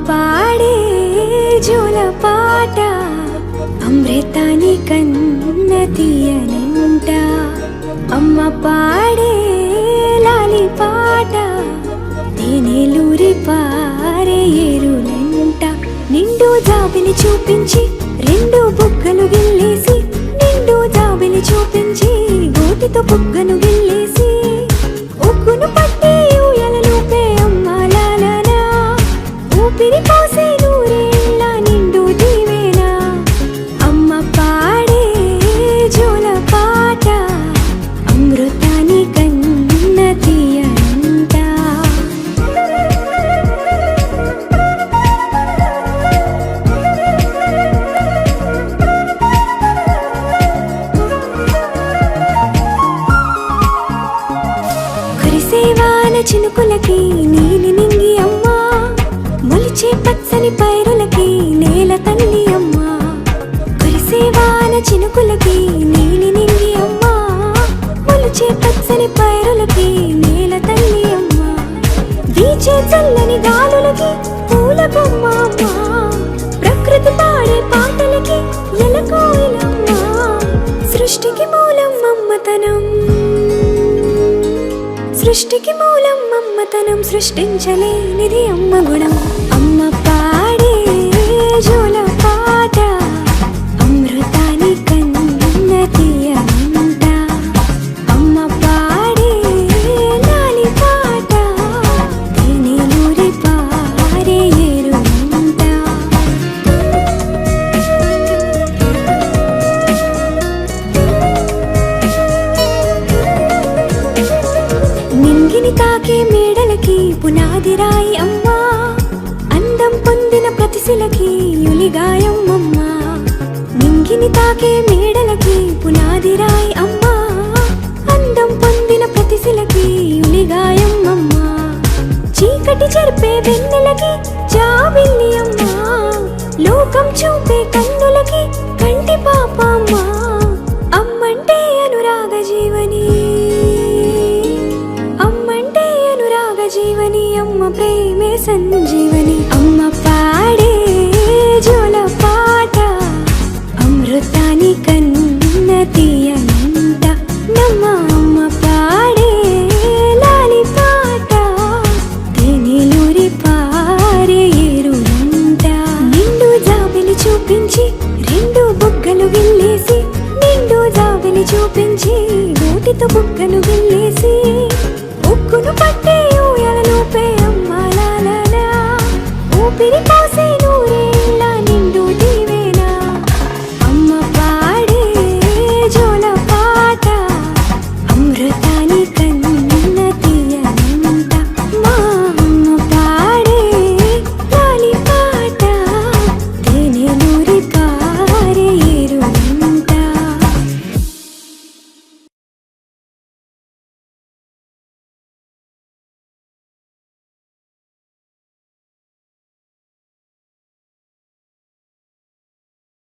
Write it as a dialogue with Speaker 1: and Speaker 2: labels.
Speaker 1: పాడే జోల పాట అమృతాని కన్న తీయనంట. అమ్మ పాడే లాలి పాట తేనెలూరి పారే ఏరులంట. నిండు జాబిలి చూపించి రెండు బుగ్గలు గిల్లేసి, నిండు జాబిలి చూపించి గోటితో బుగ్గను గిల్లేసి, ఉగ్గును పట్టి ఊయలలోపే అమ్మ లాలనా, ఊపిరి పోసే నూరేళ్ళ నిండు దీవేనా. అమ్మ పాడే జోల పాట అమృతాని కన్న తీయనంట. కురిసేవాన చినుకులకి నీలి నింగి అమ్మా, మొలిచే పచ్చని పైరులకి నేల తల్లి అమ్మా. కురిసేవాన చినుకులకి నీలి నింగి అమ్మా, మొలిచే పచ్చని పైరులకి నేల తల్లి అమ్మా. వీచే చల్లని గాలులకి పూల బొమ్మ అమ్మా, ప్రకృతి పాడే పాటలకి ఎలకోయిలమ్మా. సృష్టికి మూలం మమ్మతనం, సృష్టికి మూలం మమ్మతనం, సృష్టించలేనిది అమ్మ గుణం. అమ్మ పాడే జోల పాట అమృతాని కన్న తీయనంట. అమ్మ పాడే లాలి పాట తేనెలూరి పారే ఏరులంట. నింగిని తాకే మేడలకి పునాది రాయి అమ్మా, అందం పొందిన ప్రతిశిలకి యులిగాయం అమ్మా. నింగిని తాకే మేడలకి పునాది రాయి అమ్మా, అందం పొందిన ప్రతిశిలకి యులిగాయం అమ్మా. చీకటి చెరిపే వెన్నెలకి జాబిల్లి అమ్మా, లోకం చూపే కన్నులకి కంటి పాప అమ్మా. అమ్మంటే అనురాగ జీవని, అమ్మంటే అనురాగ జీవని, అమ్మ ప్రేమే సంజీవని. అమ్మ పాడే జోల పాట అమృతాని కన్న తీయనంట. నమ్మ అమ్మ పాడే లాలి పాట తేనెలూరి పారే ఏరులంట. నిండు జాబిలి చూపించి రెండు బుగ్గలు గిల్లేసి, నిండు జాబిలి చూపించి గోటితో బుగ్గను గిల్లేసి,